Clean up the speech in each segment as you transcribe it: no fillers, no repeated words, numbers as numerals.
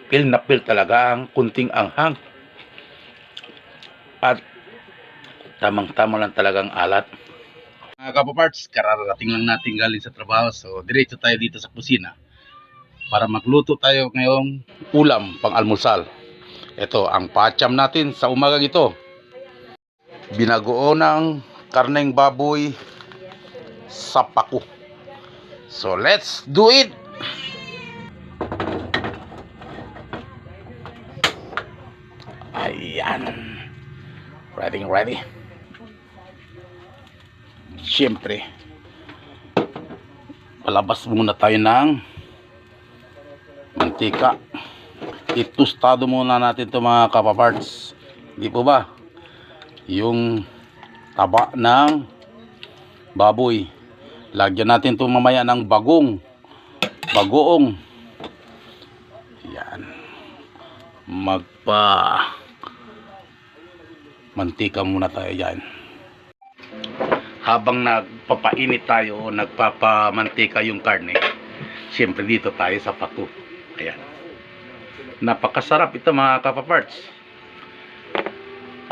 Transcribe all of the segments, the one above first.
feel na feel talaga ang kunting anghang. At tamang-tama lang talagang alat. Mga kapaparts, kararating lang natin galing sa trabaho. So, diretso tayo dito sa kusina para magluto tayo ngayong ulam pang almusal. Ito, ang pacham natin sa umagang ito. Binagoon ng karneng baboy sa pako. So, let's do it! Ayan. Ready. Siyempre, palabas muna tayo ng mantika. Itustado muna natin ito mga kapaparts. Hindi po ba? Yung taba ng baboy. Lagyan natin ito mamaya ng bagoong. Yan. Mantika muna tayo dyan. Habang nagpapainit tayo o nagpapamantika yung karne, siyempre dito tayo sa pako. Ayan. Napakasarap ito mga kapaparts.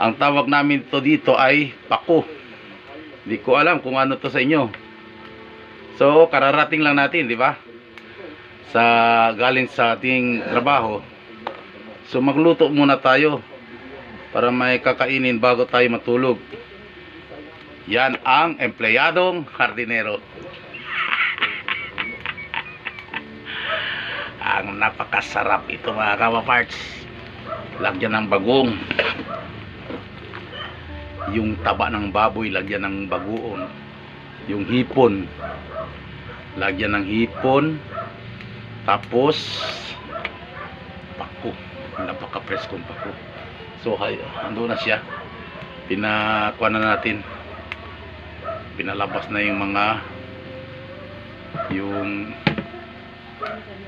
Ang tawag namin to dito ay pako. Hindi ko alam kung ano to sa inyo. So, kararating lang natin, di ba? Galing sa ating trabaho. So, magluto muna tayo para may kakainin bago tayo matulog. Yan ang empleyadong hardinero. Ang napakasarap ito mga kapaparts. Lagyan ng bagong. Yung taba ng baboy, lagyan ng bagoong. Yung hipon, lagyan ng hipon. Tapos pako. Napaka-preskong pako. So, ando na siya. Pinakuha na natin. Pinalabas na yung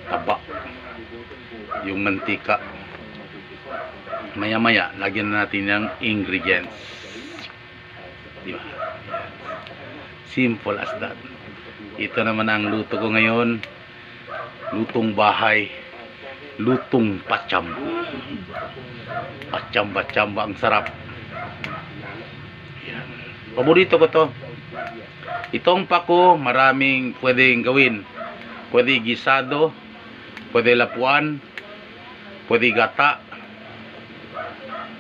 taba, yung mantika. Maya lagyan na natin ng ingredients, diba? Simple as that. Ito naman ang luto ko ngayon. Lutong bahay, lutong pacham. Pachamba, ang sarap. Yan. Paborito ko to. Itong pako, maraming pwedeng gawin. Pwede gisado, pwede lapuan, pwede gata,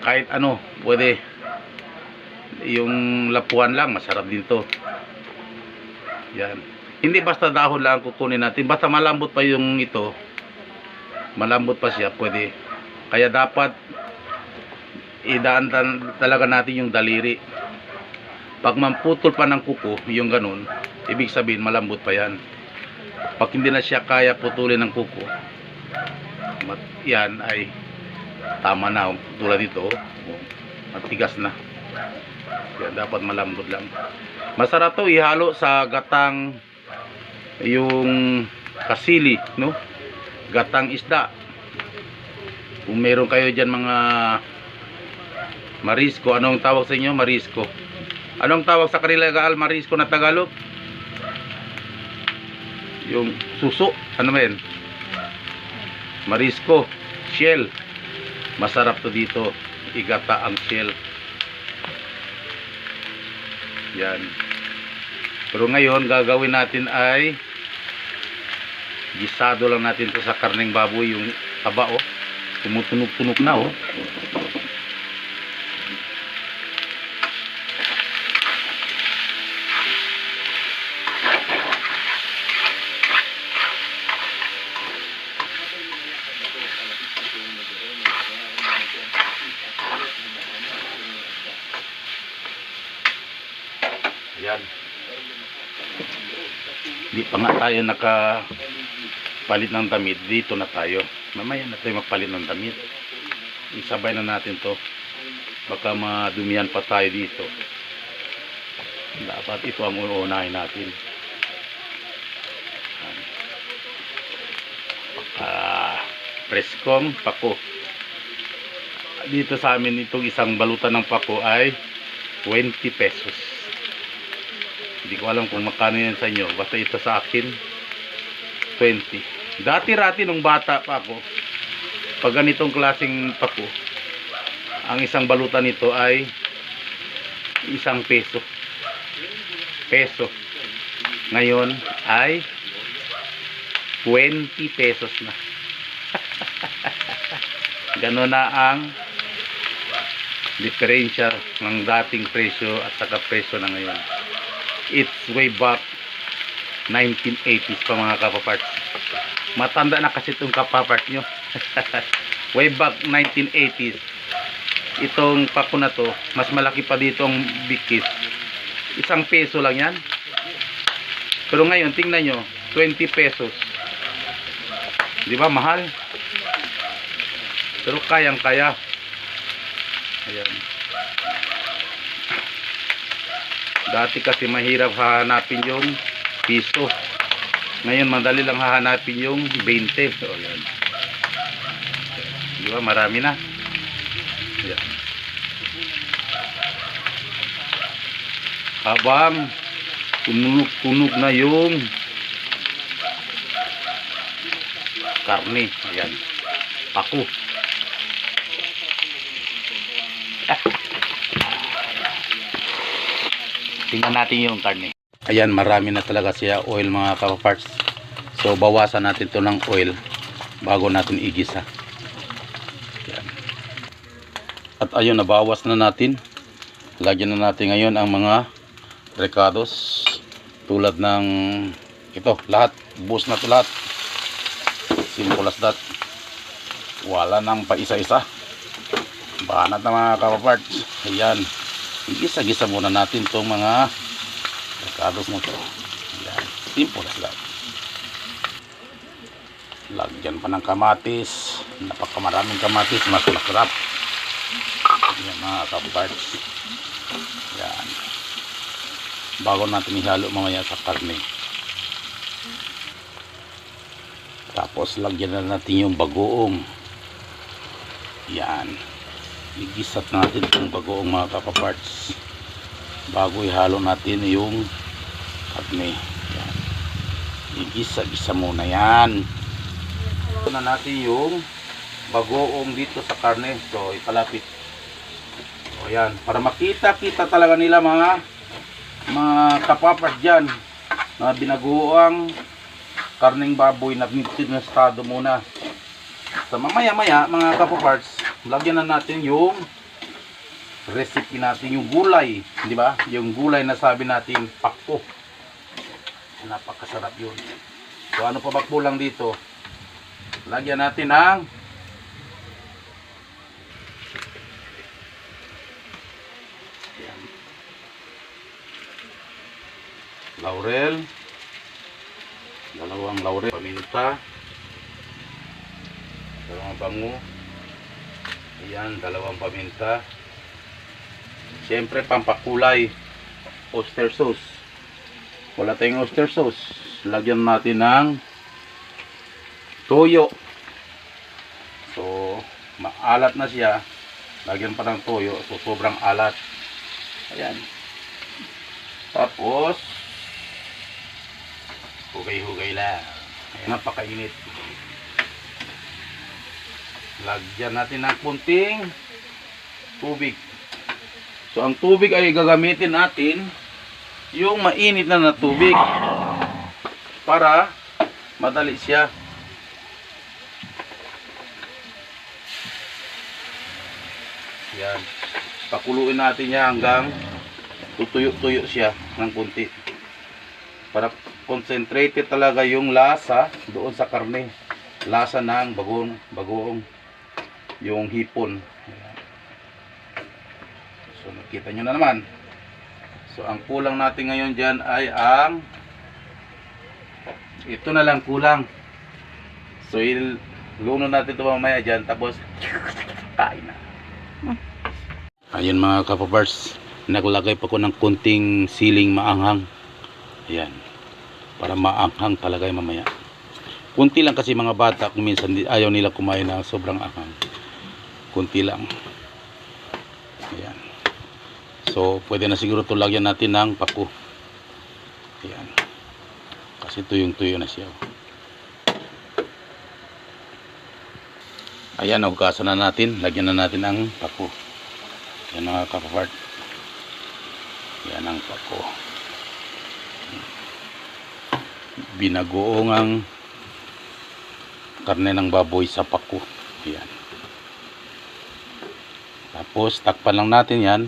kahit ano, pwede. Yung lapuan lang, masarap din to. Yan. Hindi basta dahon lang kukunin natin, basta malambot pa yung ito. Malambot pa siya, pwede. Kaya dapat idaan talaga natin yung daliri. Pag mamputol pa ng kuko, yung ganun, ibig sabihin malambot pa yan. Pag hindi na siya kaya putulin ng kuko, yan ay tama na. Tulad dito, matigas na. Yan, dapat malambot lang. Masarap to ihalo sa gatang, yung kasili, no? Gatang isda. Kung meron kayo dyan mga marisco, anong tawag sa inyo? Marisco. Anong tawag sa kanila marisco na Tagalog? Yung suso, ano ba yan? Marisco, shell. Masarap to dito, igata ang shell. Yan. Pero ngayon gagawin natin ay gisado lang natin to sa karneng baboy. Yung taba, oh, tumutunog-tunog na, oh. Yan. Di pa nga tayo nakapalit ng damit. Dito na tayo. Mamaya na tayo magpalit ng damit. Isabay na natin to. Baka madumihan pa tayo dito. Dapat ito ang uunahin natin. Preskong pako. Dito sa amin itong isang balutan ng pako ay 20 pesos. Hindi ko alam kung magkano yan sa inyo. Basta ito sa akin 20. Dati-rati nung bata pa ako, Pag ganitong klaseng paku, ang isang balutan nito ay 1 peso. Ngayon ay 20 pesos na. Ganun na ang diferensya ng dating presyo at saka presyo na ngayon. It's way back 1980s pa mga kapaparts. Matanda na kasi itong kapaparts nyo. Way back 1980s. Itong pako na to, mas malaki pa dito ang bikis. 1 peso lang yan. Pero ngayon, tingnan nyo, 20 pesos. Di ba, mahal? Pero kayang-kaya. Ayan. Dati kasi mahirap hahanapin yung piso. Ngayon, madali lang hahanapin yung 20. So, ayan. Di ba, marami na. Ayan. Habang tunog na yung karne. Ayan. Pako. Tingnan natin yung karne. Ayan, marami na talaga siya oil mga kapaparts. So, bawasan natin to ng oil bago natin igisa. Ayan. At ayun, nabawas na natin. Lagyan na natin ngayon ang mga recados. Tulad ng ito, lahat. Buhos na to lahat. Simple as that. Wala nang pa isa-isa. Banat na mga kapaparts. Ayan. Igisa-gisa muna natin itong mga recados mo to. Ayan. Simple as that. Lagyan pa ng kamatis. Napakamaraming kamatis. Mas masarap. Ayan mga kapaparts. Ayan. Bago natin ihalo mamaya sa karne. Tapos lagyan na natin yung bagoong. Yan. Igisat natin itong bagoong mga kapaparts. Bago ihalo natin yung karne. Yan. Igisa-gisa muna yan. Ito na natin yung bagoong dito sa karne. So ipalapit. O yan. Para makita-kita talaga nila mga kapaparts dyan na binagoong karneng baboy na pinastado muna. So mamaya-maya mga kapaparts, lagyan na natin yung recipe natin, yung gulay, di ba? Yung gulay na sabi natin pakpo. Napakasarap yun. So ano pa ba kulang dito? Lagyan natin ng laurel, dalawang laurel, paminta, dalawang bango, ayan, dalawang paminta, siyempre pampakulay, oyster sauce. Wala tayong oyster sauce, lagyan natin ng toyo. So maalat na siya, lagyan pa ng toyo, so sobrang alat. Ayan. Tapos hugay-hugay lang. Ayan, napakainit. Lagyan natin ng kunting tubig. So ang tubig ay gagamitin natin yung mainit na tubig para madali siya. Yan. Pakuluin natin niya hanggang tutuyo-tuyo siya ng kunti. Para concentrated talaga yung lasa doon sa karne. Lasa ng bagoong yung hipon. Ayan. So nakita nyo na naman. So ang kulang natin ngayon dyan ay ang ito na lang kulang. So iluno natin ito mamaya dyan, tapos kain na. Ayan mga kapapars, naglagay pa ko ng kunting siling maanghang. Ayan, para maanghang talaga yung mamaya. Kunti lang kasi mga bata kung minsan ayaw nila kumain na sobrang anghang. Kunti lang. Ayan. So pwede na siguro ito lagyan natin ng paku. Ayan. Kasi tuyong-tuyo na siya. Ayan, hugasan na natin. Lagyan na natin ang pako. Yan mga kapapart. Yan ang pako. Binagoong ang karne ng baboy sa pako. Ayan. Tapos takpan lang natin yan.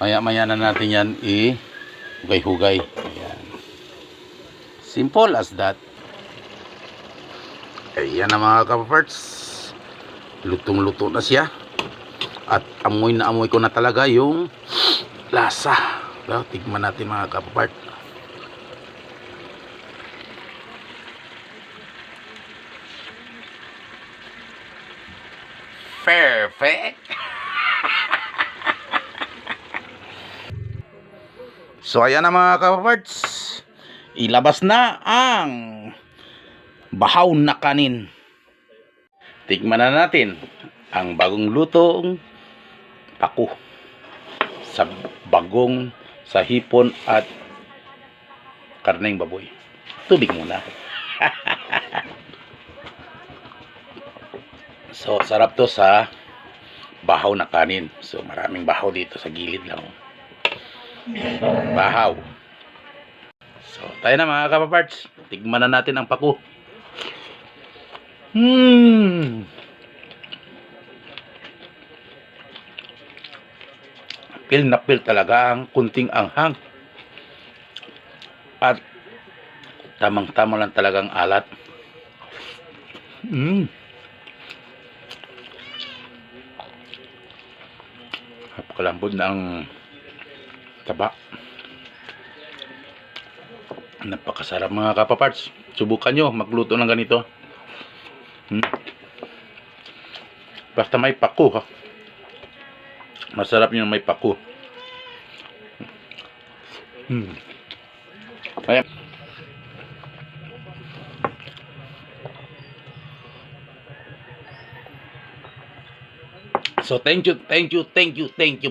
Maya-maya na natin yan hugay-hugay. Ayan. Simple as that. Ayan na mga kapaparts. Lutong-luto na siya. At amoy na amoy ko na talaga yung lasa. So, tigman natin mga kapapart. Perfect. So ayan na mga kapaparts. Ilabas na ang bahaw na kanin. Tikman na natin ang bagong lutong pako sa bagong sa hipon at karneng baboy. Tubig muna. So sarap to sa bahaw na kanin. So maraming bahaw dito sa gilid lang. Bahaw. So tayo na mga kapaparts. Tigman na natin ang pako. Feel na feel talaga ang kunting anghang. At tamang-tama lang talagang alat. Napakalambot na ang taba. Napakasarap mga kapaparts. Subukan nyo magluto ng ganito. Basta may pako ha. Masarap yung may pako. Ayan. So thank you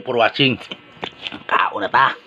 for watching. Kaon na ta.